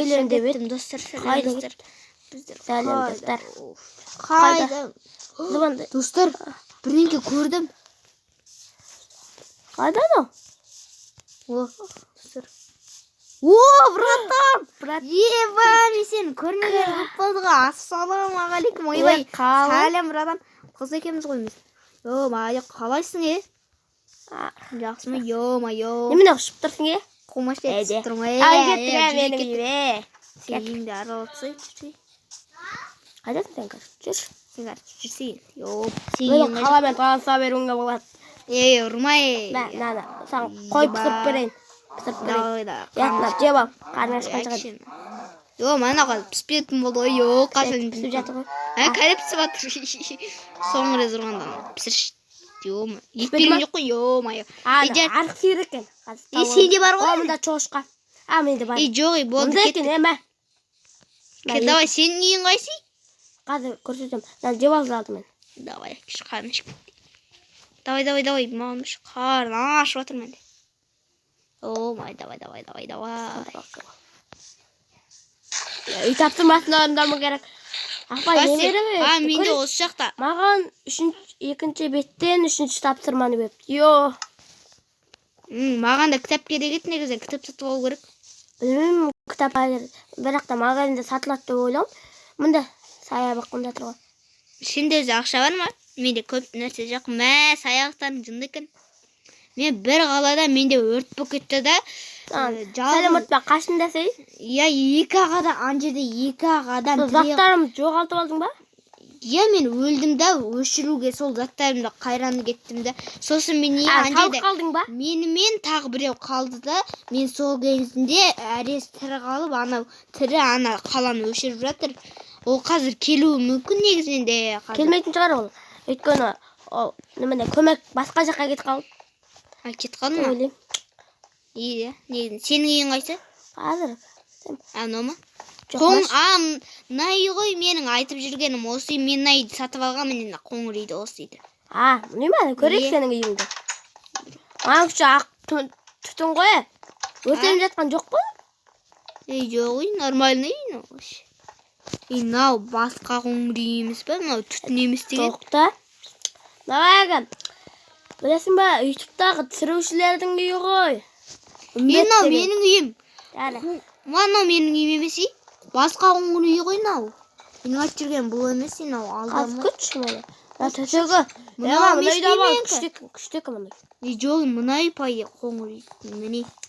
келем деп еттім, достар. Қайда Достар. Сәлем достар. Қайда? Звонды. Достар, бірдеңке көрдім. Қайда ну? Достар. О, братан! Ебай, сен көрмеген көп болды ғой. Ассалаумағалейкум. Ойбай. Сәлем, братан. Қыз екеміз ғой біз. Йо-май, қалайсың, Жақсымы, йо-май-йо. Немене ұшып тұрсың, Қумаш етіп тұрмын, кеттің, менің үйіме. Сеніңді аралатсай, жүрсей. Қайдасың сен қазір? Жүр. Сен қазір жүрсей. Мен қаламен таныса беруіңе болады. Ұрмай. Саған қой пісіріп берейін. Ятына жеп ал. Қарның ашқан шығады. Мана піспетін болды ғой. Қашан пісіп жатыр ғой. Кәлі пісіп жатыр. Соңғы рез ұрғандан. Пісірші. Етпеген жоқ қой. Йо-май. Арық сиыр екен. Сенде бар ғой? Мында чошқа. Менде бар. Жоқ, болды кетті. Давай, сенің ең қайсы? Қазір көрсетем. Жеп алдым мен. Давай, қарны ішіп. Давай. Маған қарны ашып жатыр менде. О-май, давай. Үй тапсырмасын орындауым керек. Апай, не беріп? Менде осы жақта. Маған екінші беттен үшінші тапсырманы беріпті. Йо. Маған да кітап керек еді, негізі кітап сатып алу керек. Білмеймін, кітап бірақ та магазинде сатылады деп ойлауым. Мұнда саябақ мұнда тұр ғой. Сенде өзі ақша бар ма? Менде көп нәрсе жоқ. Саябақтарың жынды екен. Мен бір қалада менде өрт болып кетті да. Сәлем ұтпа, қашында сей? Екі ағада, анжеде екі ағадан. Заттарымды жоғалтып алдың ба? Мен өлдім да, өшіруге сол заттарымды қайраны кеттім да. Сосын мен қалып қалдың ба? Менімен тағы біреу қалды да. Мен сол кезінде әрес тірі қалып, анау тірі қаланы өшіріп жатыр. Ол қазір келуі мүмкін негізінен де. Келмейтін шығар ол. Өйткені көмек басқа жаққа кетіп қалды. Кетіп қалды ма? Ойлаймын. Негізінен. Сенің ең қайсы? Қазір. Анау ма? Най ғой менің айтып жүргенім осы үй. Мен найды сатып алған, мен қоңыр үйді осы үйді. Мұнымен көрейік сенің үйіңді. Маған күші ақ түтін ғой. Өртеніп жатқан жоқ қой? Жоқ үй, нормальный үй. Нау басқа қоңыр үй емес па? Нау түтін емес деген. Тоқта. Нағайға. Білесің ба, ютубтағы түсірушілердің үйі ғой. Нау менің үйім. Мынау менің үйім емес үй. Басқа қоңыр үй ғой нау. Менің айтып жүрген бұл емес нау. Қаз күтші мені. Төсегі. Мына үйді абал күштекі мұны. Жоқ, мына үй пай қоңыр үй.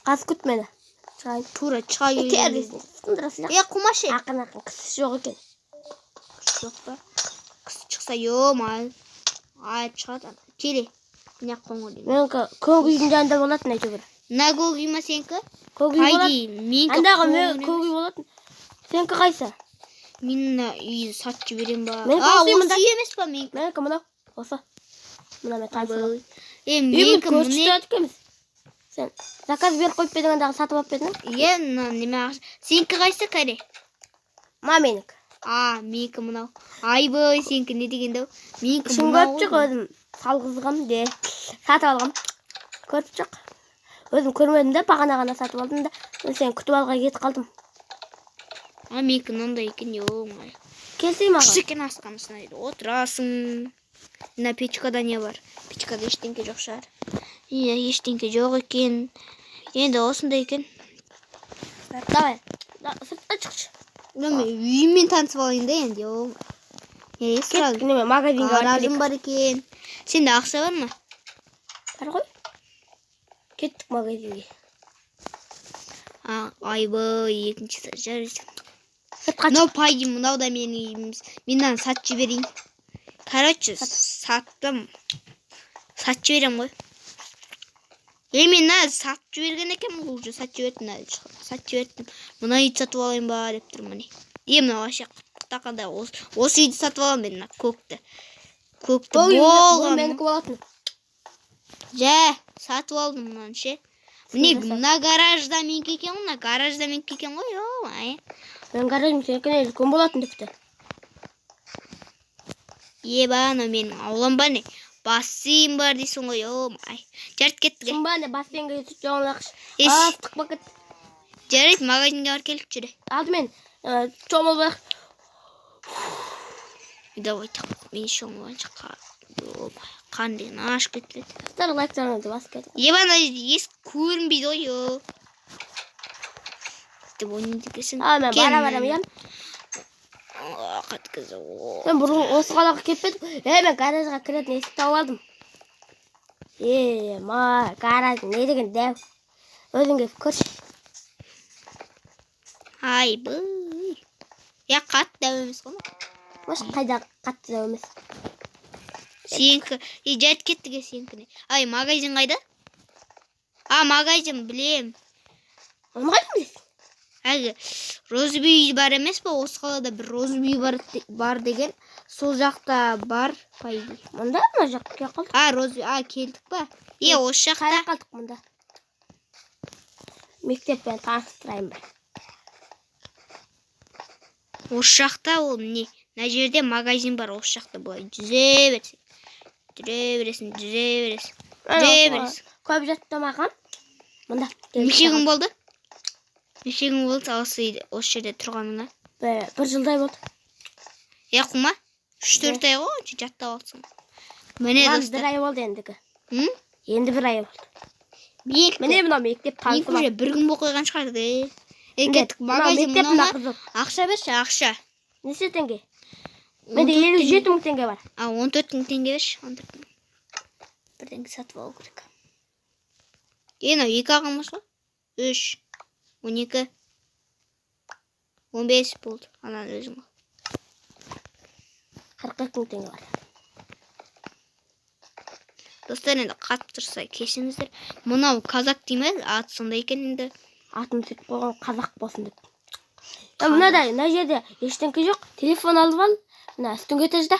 Қаз күт мені. Тура шыға келген. Құмашы. Ақын кісі жоқ екен. Жоқ па? Кісі шықса йо-май. Шығады. Келе. Мына қоңыр үй. Менікі көк үйдің жанында болатын әйтеуір. Мына көк үй ма сенікі? Көк үй болатын. Андағы көк үй болатын. Сенікі қайсы? Мен үйді сатып жіберем ба? Осы үй емес па менікі? Менікі мынау. Осы. Мына мен танысым. Менікі мұне. Сен заказ беріп қойып бедің андағы сатып алып бедің? Неме ақша. Сенікі қайсы кәре? Менікі. Менікі мынау. Айбай, сенікі не дегенде? Менікі мынау. Көріп жүр өзім салғызғам де. Сатып алғам. Көріп жүр. Өзім көрмедім де, бағана сатып алдым да. Сен күтіп алға кетіп қалдым. Менікі мынандай екен, йо-май. Келсей маған. Кішікен асқанысына отырасың. Мына печкада не бар? Печкада ештеңке жоқ шығар. Ештеңке жоқ екен. Енді осындай екен. Давай. Сыртқа шықшы. Үйіммен танысып алайын да енді, йо-май. Кеттік неме, магазинға гаражым бар екен. Сенде ақша бар ма? Бар ғой. Кеттік магазинге. Айбай, екінші жарайсың. Мынау пайды, мынау да менің үйіміз. Мен сатып жіберейін. Короче, саттым. Сатып жіберем ғой. Мен сатып жіберген екен, бұл уже сатып жібердім. Мына үйді сатып алайын ба деп тұрмын. Мынау аша тақада осы үйді сатып алам мен, көкті. Көкті бұл менікі болатын. Сатып алдым мұнан ше. Мына гаражда менікі екен ғой, гаражда менікі екен ғой, йо-май. Мен гаражым сенікіне үлкен болатын депті. Анау менің аулам ба не? Бассейн бар дейсің ғой, йо-май. Жарт кеттіге. Шын ба не, бассейнге сүт жоғын ақш. Астық бақыт. жарайды, магазинге барып келіп жүре. Алдымен чомылбай. Давай так. Мен шомылғанша қанден ашып кетті. Достар, лайктарыңызды басып кетіңіз. Ебана ес көрінбейді ғой. Деп ойнайды екенсің. Мен бара-бара ем. Қатқызы. Мен бұрын осы қалаға кетпедім. Мен гаражға кіретін есік тауып алдым. Гараж не деген дәу. Өзің келіп көрші. Ай, бұй. Я қатты дәу емес қой. Маш қайда қатты дәу емес. Сенікі. Жайт кеттіге сенікіне. Ай, магазин қайда? Магазин білем. Магазин білесің? Әлгі розыбүй бар емес па? Осы қалада бір розыбүй бар деген. Сол жақта бар. Мұнда ма жаққа кел қалдық? Розыбүй. Келдік па? Осы жақта. Қайда қалдық мұнда? Мектеппен таныстырайын бір. Осы жақта ол не? Мына жерде магазин бар. Осы жақта былай жүре бересің. Көп жаттамаған. Мұнда. Неше күн болды? Неше күн болды осы жерде тұрғаныңа? Бір жылдай болды. Құма? 3-4 ай ғой, жаттап алсың. Міне достар. Бір ай болды ендігі. Енді бір ай болды. Міне мына мектеп танысы бар. Бір күн болып қойған шығарды. Кеттік магазин мынау. Ақша берші, ақша. Неше теңге? Менде 57 мың теңге бар. 14 мың теңге берші. Бірдеңе сатып алу керек. Ені 2 ағымыз ғой? 3, 12, 15 болды. Анан өзің ғой. 42 мың теңге бар. Достар, енді қатып тұрса кешіңіздер. Мұнау казак дейме? Аты сондай екен енді. Атын сөйтіп қойған қазақ болсын деп. Мына жерде ештеңке жоқ. Телефон алып ал. Мына үстіңге тажда.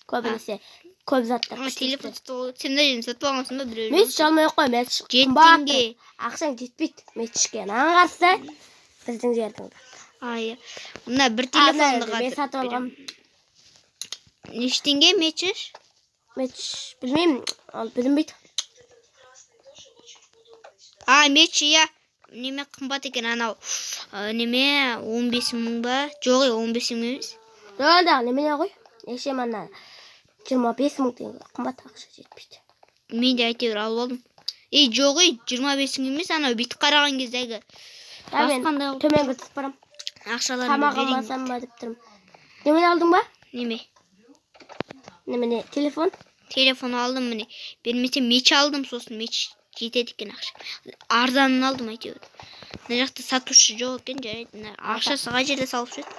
Көбінесе көп заттар. Телефон сен де сатып алғансың ба біреу? Месіч алмай қой, месіч. 7 теңге. Ақшаң жетпейді месічке. Наған қарсы біздің жердің. Мына бір телефонды қатып. Мен сатып алғам. Неше теңге месіч? Месіч білмеймін. Ал білінбейді. Месіч, неме қымбат екен анау. Неме 15 мың ба? Жоқ, 15 мың емес. Жоғалдағы немене ғой? Неше мана 25 мың теңге қымбат ақша жетпейді. Мен де әйтеуір алып алдым. Жоқ, 25 мың емес, анау бүйтіп қараған кездегі. Мен төменгі түсіп барам. Ақшаларымды тамақ алмасам ба деп тұрмын. Немене алдың ба? Немене телефон? Телефон алдым міне. Бермесе меч алдым, сосын меч жетеді екен ақша. Арзанын алдым әйтеуір. Мына жақта сатушы жоқ екен, жарайды. Ақшасы қай жерде салып жүреді?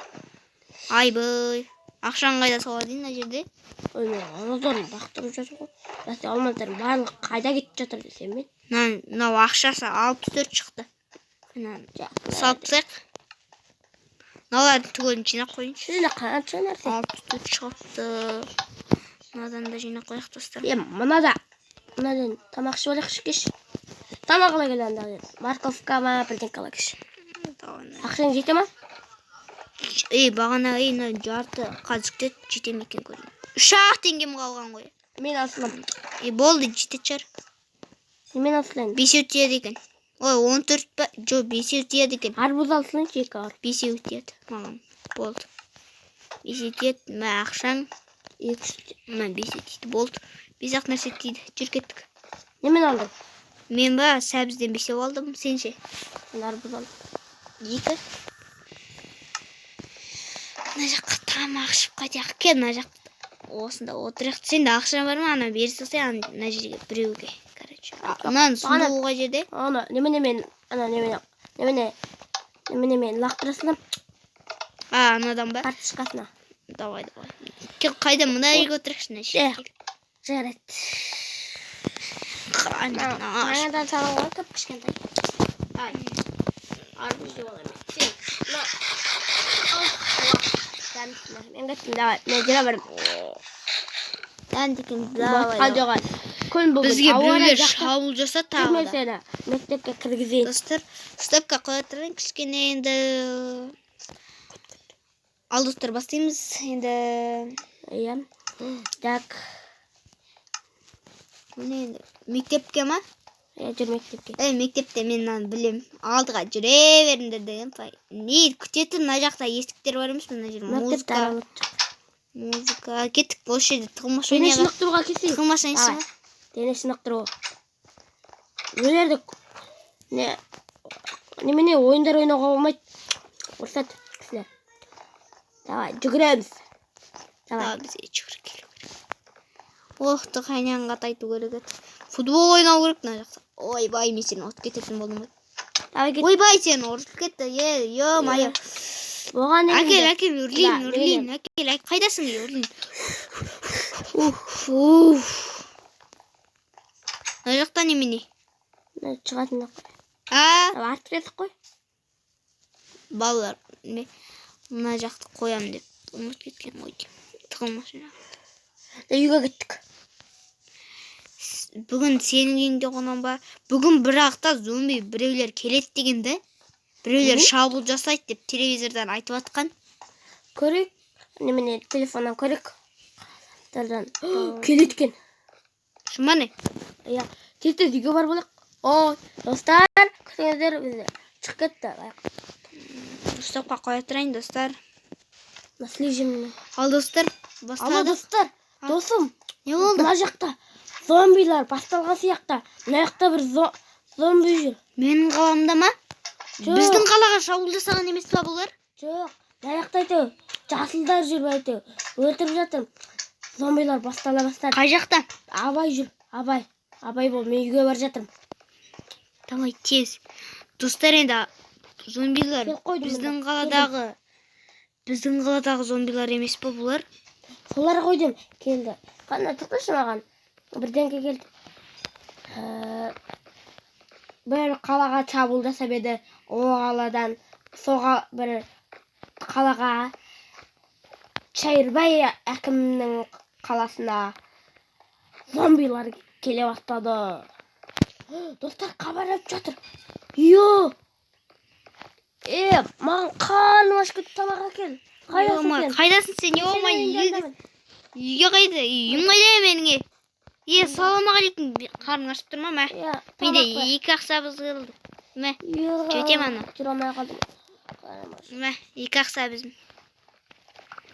Айбай. Ақшаны қайда салады мына жерде? Мен алмаздарын бақтырып жатыр ғой. Растен алмаздардың барлығы қайда кетіп жатыр десем мен. Мынау ақшасы 64 шықты. Салып тастайық. Мыналардың түгелін жинап қойыншы. Сізде қанша нәрсе? 64 шығыпты. Мынадан да жинап қояйық достар. Мынадан тамақ ішіп алайық ішкеш. Тамақ ала келгенде морковка ма бірдеңке ала кеш. Ақшаң жете ма? Бағана жарты қазықты жете ме екен көрейін. 3 теңгем қалған ғой. Мен асылам. Болды, жетеді шығар. Мен асылайын. 5 тиеді екен. 14 па? Жоқ, 5 тиеді екен. Арбуз алсылайын, жеке ар. 5 тиеді маған. Болды. 5 тиеді. Мә ақшаң 2 тиеді. Мә 5 тиеді. Болды. 5 нәрсе тиеді. Жүр кеттік. Немен алдым? Мен ба сәбізден 5 алдым. Сен ше? Мен арбуз алдым. 2. Мына жаққа тамақ ішіп қайтайық. Кел мына жақта. Осында отырайық. Сенде ақша бар ма? Ана бере салсай, ана жерге біреуге. Короче. Мынаны сундуға жерде. Немене лақтырасынан. Анадан ба? Карточкасына. Давай. Кел қайда мына жерге отырайықшы. Жарайды. Жаңадан салынған көп кішкентай. Арбуз деп аламын. Мен кеттім, давай. Мен жүре барым. Бізге біреулер шабуыл жасады тағы да. Мектепке кіргізейін. Достар, стопқа қоя тұрайын кішкене енді. Ал достар, бастаймыз енді. Так. Міне енді мектепке ма? Жүр мектепке. Мектепте мен аны білем. Алдыға жүре беріңдер деген. Не күтетін мына жақта есіктер бар емес пе мына жер? Музыка. Кеттік осы жерде тығылмаш Дене ойнайық. шынықтыруға келсейік. Тығылмаш ойнайсың ба? Дене шынықтыруға. Бұл жерде немене ойындар ойнауға болмайды. Рұқсат кісілер. Давай, жүгіреміз. Давай бізге жүгіріп келу керек. Оқты қайнағанға тайту керек еді. Футбол ойнау керек мына жақта. Ойбай, мен сені ұрып кететін болдым ғой. Ойбай, сені ұрып кетті. Ё-майо. Оған Әкел, үрлейін. Әкел, қайдасың, үрлейін. Мына жақта немене? Шығатын да қой. Артып едік қой. Балалар, мына жақты қоям деп ұмыт кеткен ғой. Тығылмасын жақты. Үйге кеттік. Бүгін сенің үйіңде қонам ба? Бүгін бірақта зомби біреулер келет дегенде, біреулер шабуыл жасайды деп телевизордан айтып атқан. Көрейік. Немене телефоннан көрейік. Келеткен. Шыманы? Иә. Тез үйге бар болық. Ой, достар, күтіңіздер бізде. Шығып кетті. Стопқа қоя тұрайын, достар. Наслежімні. Ал, достар, бастады. Алло, достар. Досым. Не болды? Мына жақта зомбилар басталған сияқты. Мына жақта бір зомби жүр. Менің қаламда ма? Біздің қалаға шабуыл жасаған емес па бұлар? Жоқ. Мына жақта әйтеу жасылдар жүр әйтеу. Өлтіріп жатыр. Зомбилар бастала бастады. Қай жақта? Абай жүр. Абай бол. Мен үйге бар жатырмын. Давай тез. Достар, енді зомбилар біздің қаладағы зомбилар емес па бұлар? Солар қойдым. Келді. Қана тұқтышы маған. Бірденге келді. Бір қалаға шабуылдаса еді. О қаладан соға бір қалаға Шайырбай әкімнің қаласына зомбилар келе бастады. Достар хабарлап жатыр. Йо! Маған қаным ашып кетті, тамақ әкел. Қайдасың сен? Үйге қайда? Үйім қайда меніңе? Саламағалейкум. Қарның ашып тұрма ма? Менде 2 ақсабыз қылды. Мә, жетем ана. Жүр алмай қалдым. Мә, 2 ақсабызым.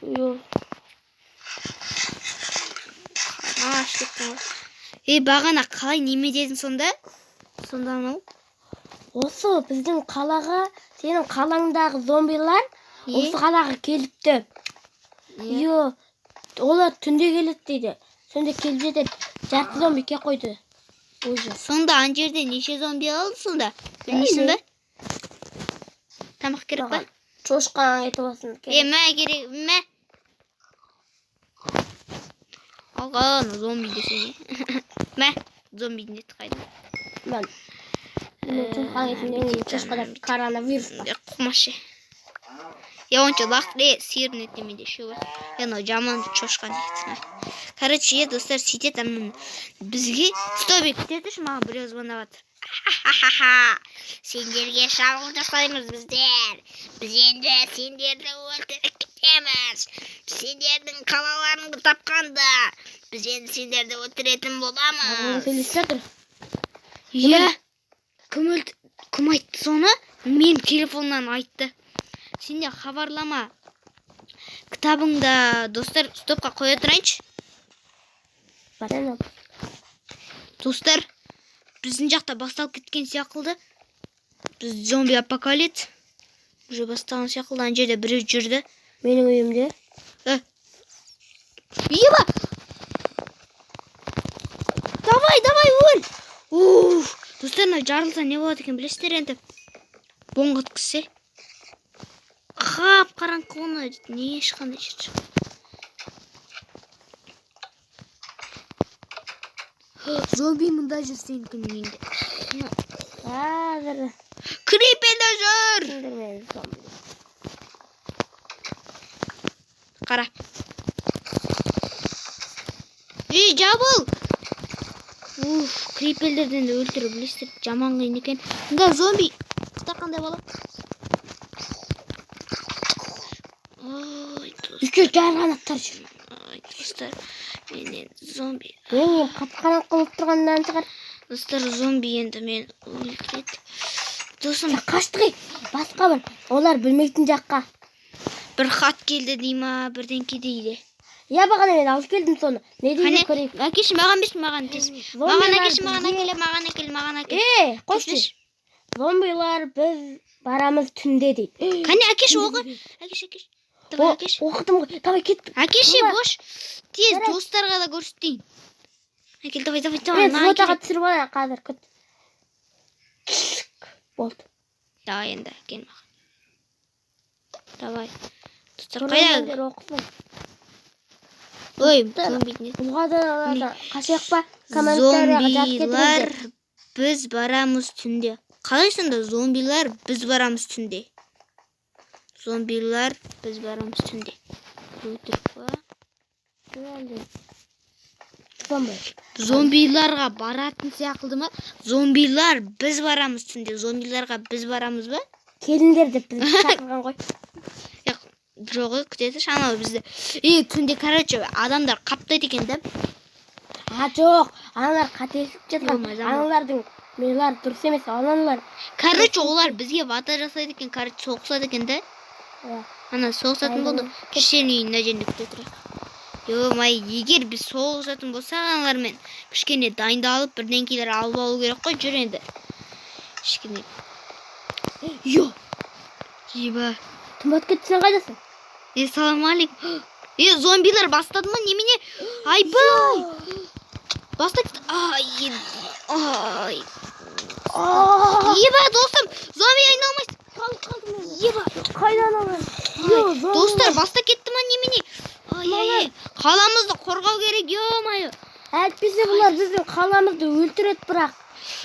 Қарның ашып кеттім ғой. Бағана қалай неме дедің сонда? Сонда анау? Осы біздің қалаға, сенің қалаңдағы зомбилар осы қалаға келіпті. Олар түнде келеді дейді. Сонда келіп жетеді. Жарты зомби ке қойды. Сонда ан жерде неше зомби алды сонда? Білмейсің ба? Тамақ керек па? Шошқан еті болсын. Мә керек, мә. Алған зомби десене. Мә, зомбидің еті қайда? Мен. Шошқан етінден шошқада коронавирус. Құмашы. Онша лақтыре сиырын етемейді шөбі. Жаман шошқан етін. Короче, достар, сөйтетін бізге стобик деді маған біреу звондап жатыр. Сендерге шабуыл жасаймыз біздер. Біз енді сендерді өлтіріп кетеміз. Сендердің қалаларыңды тапқанда біз енді сендерді өлтіретін боламыз. Кім айтты соны? Мен телефоннан айтты. Сенде хабарлама. Кітабыңда, достар, стопқа қоя тұрайыншы. Достар, біздің жақта басталып кеткен сияқылды. Біз зомби апокалипс. Уже бастаған сияқылды. Ан жерде біреу жүрді. Менің үйімде. Еба! Давай, өл! Достарына жарылса не болады екен білесіздер енді? Бомба өткізсе. Қап-қараңғы оны не ешқандай жер. Зомби мұнда жүр сенің үйінде. Криппелер жүр! Қара. Жабыл! Криппелерден де өлтіріп білесіздер. Жаман қиын екен. Мұнда зомби. Құтар қандай бала? Үшке жарғанаттар жүр. Достар, менен зомби. Мен қап-қараңғы қылып тұрғаннан шығар. Достар, зомби енді мен өлтіреді. Досым, Қаштық ей. Басқа бір. Олар білмейтін жаққа. бір хат келді дей ма, бірдеңке дейді. Я бағана мен алып келдім соны. Не дейді Қане, көрейік. әкеші, маған бес, маған тез. Маған әкеші, маған әкел. Қойшы. Зомбилар біз барамыз түнде дейді. Қане, әкеші оғы. Әкеш. Давай, әкеш. Оқыдым ғой. Давай кеттік. Әкеші, бош. Тез достарға да көрсетейін. Әкел, давай. Мен фотоға түсіріп алайын қазір. Күт. Болды. Давай енді, әкел маған. Давай. Достар, қайда? Ой, зомбиден. Бұлғада қашаяқ па? Зомбилар біз барамыз түнде. Қалай сонда зомбилар біз барамыз түнде? Зомбилар біз барамыз түнде. Өтірік па? Зомбиларға баратын сияқылды ма? Зомбилар біз барамыз түнде. Зомбиларға біз барамыз ба? Келіндер деп бізді шақырған ғой. Жоғы күтеді шамалы бізді. Түнде, короче, адамдар қаптайды екен да? Жоқ, аналар қатесіп жатқан. Аналардың милар дұрыс емес, аналар. Короче, олар бізге вата жасайды екен, короче, соғысады екен да? Ана соғысатын болды. Кішкене үйін жерінде күте тұрайық. Йо-май, егер біз соғысатын болсақ аналармен кішкене дайындалып, бірдеңкелер алып алу керек қой, жүр енді. Кішкене. Йо. Еба. Тұмат кетсен қайдасың? Салам алейкум. Зомбилар бастады ма немене? Айбай! Бастады. Ай. Еба, достым, зомби айналмайсың. Еба. Қайдан алайын? Достар, баста кетті ма немене? Ай. Қаламызды қорғау керек, ё-майы. Әйтпесе бұлар біздің қаламызды өлтіреді бірақ.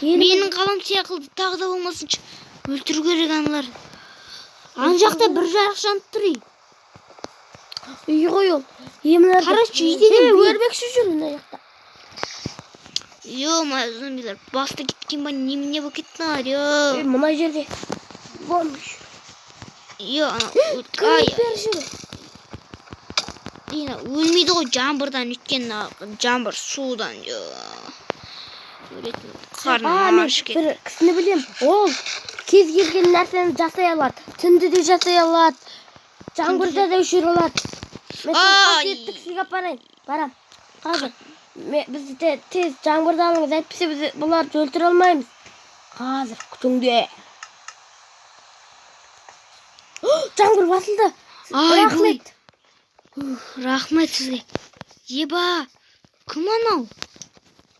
Менің қалам сияқылды тағы да болмасыншы. Өлтіру керек аналар. Ан жақта бір жарық жанып тұр. Үй ғой ол. Қарашы, үйден өрбекші жүр мына жақта. Ё-май, зомбилар баста кеткен ба немене болып кеттіңдер, ё. Мына жерде бомбиш. Ё, өлмейді ғой жаңбырдан өткен, жаңбыр судан, ё. Қарным ашып кетті. Бір кісіні білем, ол кез келген нәрсені жасай алады. Түнді де жасай алады. Жаңбырда да өшіре алады. Мен қасиетті кісіге апарайын. Барам. Қазір. Бізді тез жаңбырда алыңыз. Әйтпесе біз бұларды өлтіре алмаймыз. Қазір күтіңде. Жаңбыр басылды. Рахмет. Рахмет сізге. Еба, кім анау?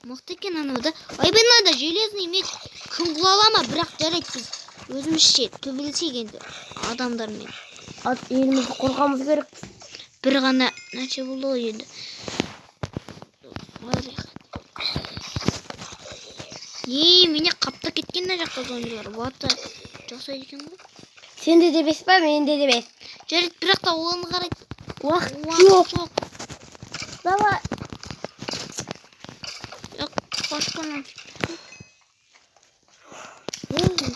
Мықты екен анау да. Айбенада железный меч кім құлалама, бірақ жарайды біз өзімізше төбелесек енді адамдармен. Елімізді қорғамыз керек. Бір ғана нәрсе болды ғой енді. Мене қапта кеткен мына жақта зомбилар. Вата жасайды екен ғой. Сенде де бес па, менде де бес. Жарайды, бірақ та оны қарайды. Уақыт жоқ. Давай. Қошқанын.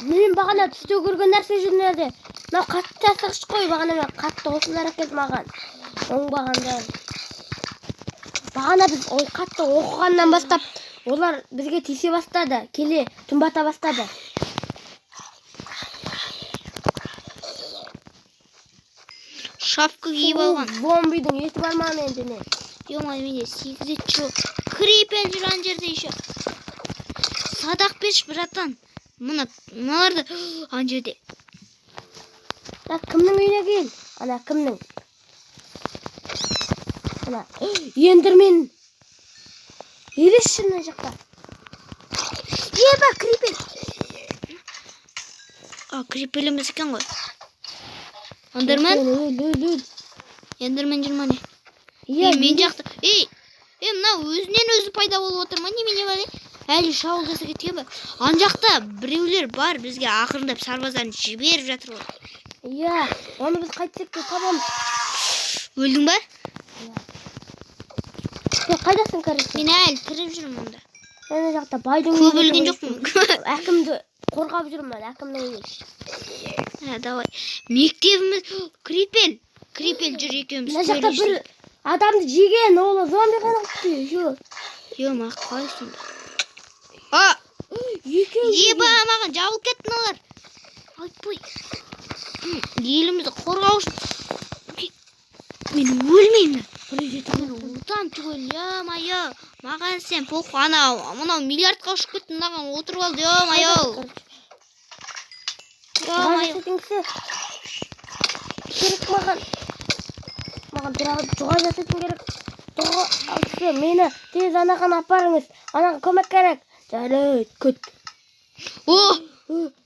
Мен бағана түсте көрген нәрсе жүрнеді. Мынау қатты асығыш қой, бағана мен қатты осылар әкелді маған. Оңбағандар. Бағана біз қатты оқығаннан бастап, олар бізге тисе бастады, келе түнбата бастады. Шапка киіп алған. Зомбидің еті бар ма менде не? Ё-май, менде 8 ет жоқ. Крипел жүр ан жерде еще. Садақ берші, братан. Мыналарды ан жерде. Кімнің үйіне кел? Ана кімнің? Ана ендірмен. Елешші мына жақта. Еба, крипел. Крипел емес екен ғой. Ендермен? Ендермен жүр ма не? Мен жақта. Мына өзінен өзі пайда болып отыр ма немене бар? Әлі шауыл жаса кеткен ба? Ан жақта біреулер бар, бізге ақырындап сарбаздарын жіберіп жатыр ғой. Иә, оны біз қайтсек те табамыз. Өлдің ба? Сен қайдасың, короче? Мен әлі тіріп жүрмін онда. Ана жақта байдың көп өлген жоқпын. Әкімді қорғап жүрмін, әкімнің үйі. Давай. Мектебіміз крипел жүр екеуміз. Мына жақта бір адамды жеген, ол зомби ғана күтті. Ё-ма, қалай сонда? Еба маған жабылып кетті мыналар. Айтпай. Елімізді қорғау үшін. Мен өлмеймін. Мен ұлтам түгел, ё-майо. Маған сен похуй, мынау миллиардқа ұшып кетті, мынаған отырып алды, ё-майо. Ё-майо. Керек маған дұға жасайтын керек. Дұға алсы, мені тез анаған апарыңыз. Анаға көмек керек. Жарайды, күт.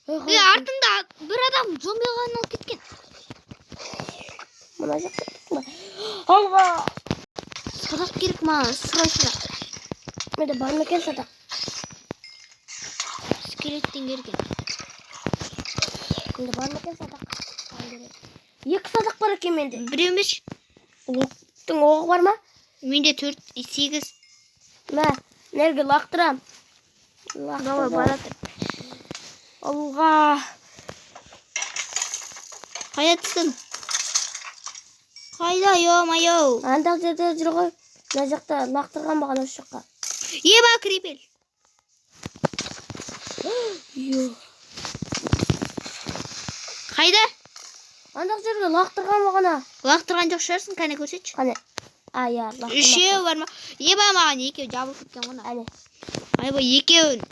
Артында бір адам зомбиға айналып кеткен. Мына жаққа кеттің ба? Алға! Садақ керек маған, срочно. Менде бар ма екен садақ? Скелеттен келген. Менде бар ма екен садақ? 2 садақ бар екен менде. Біреу емес. Оқтың оғы бар ма? Менде 4, 8. Мә, нерге лақтырам. Давай, барады. Алға. Қайдасың? Қайда, ё-майо. Андақ жерде жүр ғой. Мына жақта лақтырған маған осы жаққа. Еба крипел. Қайда? Андақ жерге лақтырған маған. Лақтырған жоқ шығарсың, қане көрсетші. Қане. Я лақтырмақ. Үшеу бар ма? Еба маған екеу жабылып кеткен ғана. Әне. Айба екеуін.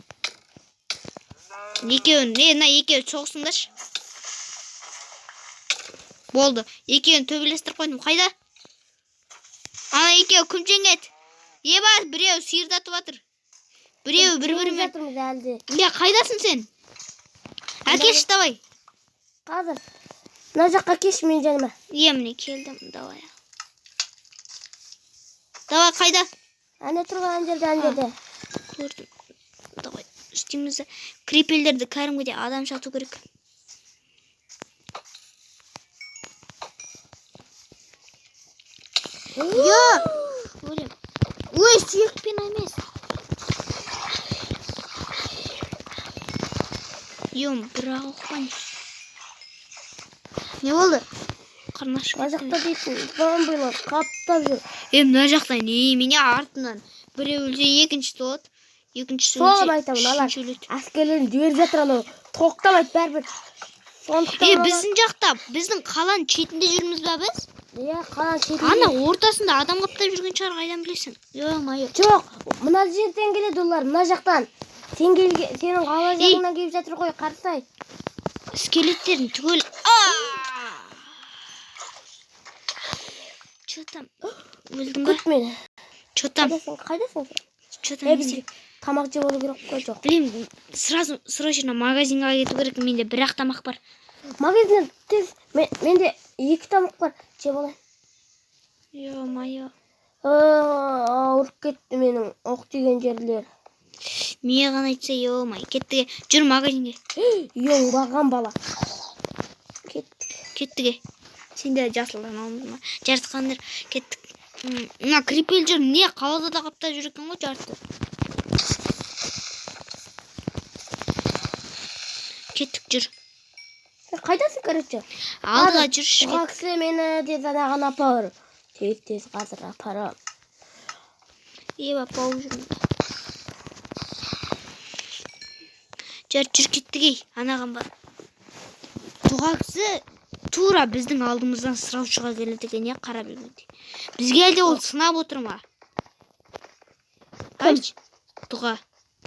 Мына екеуі соғысыңдашы. Болды. Екеуін төбелестіріп қойдым. Қайда? Ана екеуі кім жеңеді? Еба біреу сиырдатып жатыр. Біреу бір-бірімен. Қайдасың сен? Әкеш, давай. Қазір. Мына жаққа кеш мен жаныма. Міне келдім, давай. Давай, қайда? Әне тұрған жерде. Көрдім. Давай. Үстімізді крипелдерді кәрімгіде адам шату керек. Өлем. Ой, сүйекпен емес. Бірақ оқпан. Не болды? Қарнашып. Мына жақта дейтін зомбилар қаптап жүр. Мына жақта не? Мене артынан біреу өлсе екінші толады. Екіншісі соғып айтамын, алар әскерлерін жіберіп жатыр, анау тоқтамайды бәрібір. Біздің жақта, біздің қаланың шетінде жүрміз ба біз? Қаланың шетінде. Ана ортасында адам қаптап жүрген шығар, қайдан білесің? Ё-майо. Жоқ, мына жерден келеді олар, мына жақтан. Сенің қала жағынан келіп жатыр ғой, қарсай. Скелеттерін түгел. Чё там? Өлдің ба? Күт мені. Чё там? Қайдасың? Чё там? Тамақ жеп алу керек қой, жоқ. Білем, срочно магазинға кету керек, менде бір-ақ тамақ бар. Магазиннен тез, менде 2 тамақ бар, жеп алайын. Ё-майо. Ауырып кетті менің оқ тиген жерлер. Маған айтса, ё-май, кеттіге. Жүр магазинге. Оңбаған бала. Кеттіге. Сенде жасылдан алмыз ма? Жарысқандар, кеттік. Мына крипел жүр, не қалада да қаптап жүр екен ғой жарты. Кеттік жүр. Қайдасың, короче? Алдыға жүрші. Бұға кісі мені тез анаған апар. Тез қазір апарам. Еба пау жүрмін. Жүр кеттігей, анаған бар. Бұға кісі тура біздің алдымыздан сұраушыға келеді екен, не қара білмейді. Бізге әлде ол сынап отыр ма? Айтшы, тұға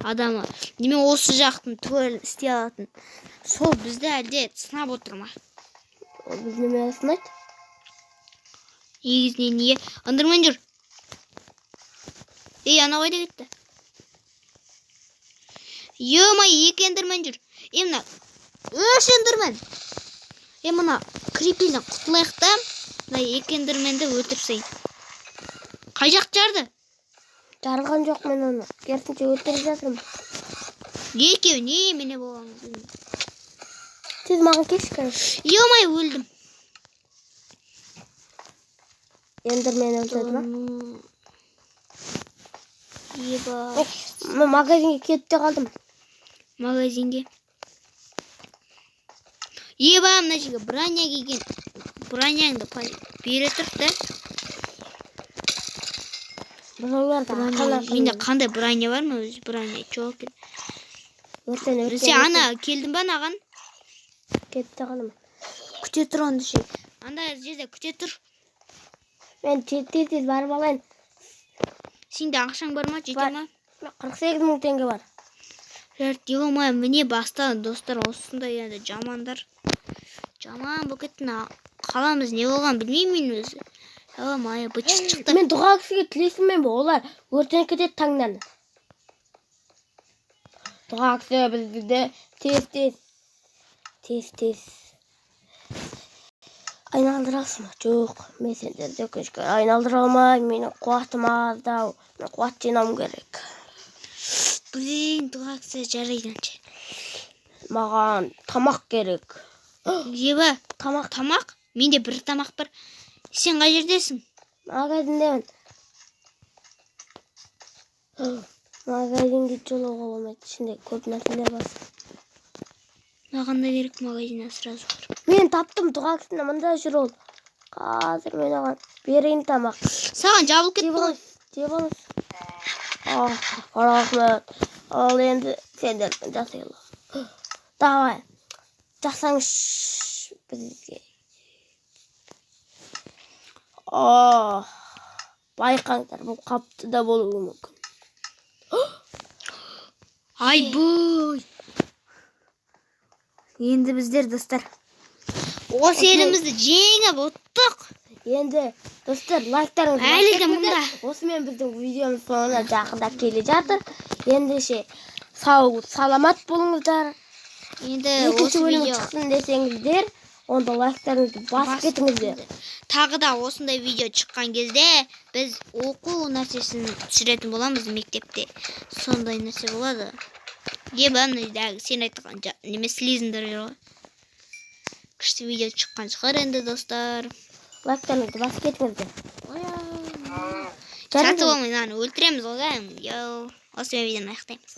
адамы. Немен осы жақтың түгел істей алатын. Сол бізді әлде сынап отыр ма? Ол біз немен сынайды? Егізіне не? Ындырмен жүр. Ана қайда кетті? Ё-май, 2 ындырмен жүр. Мына 3 ындырмен. Мына крипелден құтылайық та, 2 ындырменді өлтірсейін. Қай жақ жарды? Жарған жоқ мен оны. Керісінше өлтіріп жатырмын. Екеу не мене болғаныз? Тез маған келші, короче. Ё-май, өлдім. Ендермен өлтірді ма? Еба. Магазинге кетіп те қалдым. Магазинге. Еба, мына жерге броня киген. Броняңды бере тұр да. Бұлар да ақылы. Менде қандай броня бар ма өзі? Броня жоқ. Өртен. Сен ана келдің ба анаған? Кетті ғаным. Күте тұр онды ше. Анда жерде күте тұр. Мен тез барып алайын. Сенде ақшаң бар ма? Жете ма? 48.000 теңге бар. Еломай міне бастады достар, осындай енді жамандар. Жаман бұл кеттін. Қаламыз не болған білмеймін мен өзі. Еломай бычық шықты. Мен дұға кісіге тілесіммен бе? Олар өртен кетеді таңнан. Дұға кісі бізді тез. Айналдырасың ба? Жоқ, мен сендерді өкінішке айналдыра алмаймын. Менің қуатым аздау. Мен қуат жинауым керек. Блин, дұға кісі жарайды. Маған тамақ керек. Еба, тамақ? Менде бір тамақ бар. Сен қай жердесің? Магазиндемін. Магазинге жолауға болмайды. Ішінде көп нәрселер бар. Маған да керек магазиннен сразу бар. Мен таптым дұға кісіні, мында жүр ол. Қазір мен оған берейін тамақ. Саған жабылып кетті ғой. Жеп алыңыз. Рахмет. Ал енді сендердің жасайлы. Давай. Жасаңыз бізге. Байқаңдар, бұл қапты да болуы мүмкін. Ай бұй. Енді біздер достар осы елімізді жеңіп ұттық. Енді достар лайктарыңызды әлі де мұнда. Осымен біздің видеомыз соңына жақындап келе жатыр. Ендеше сау саламат болыңыздар. Енді екінші бөлім шықсын десеңіздер, онда лайктарыңызды басып кетіңіздер. Тағы да осындай видео шыққан кезде біз оқу нәрсесін түсіретін боламыз мектепте. Сондай нәрсе болады. Ебаныйдағы сен айтқан неме слизіндер ғой. Күшті видео шыққан шығар енді достар. Лайктарыңызды басып кетіңіздер. Сатып алмай өлтіреміз ғой. Осымен видеоны аяқтаймыз.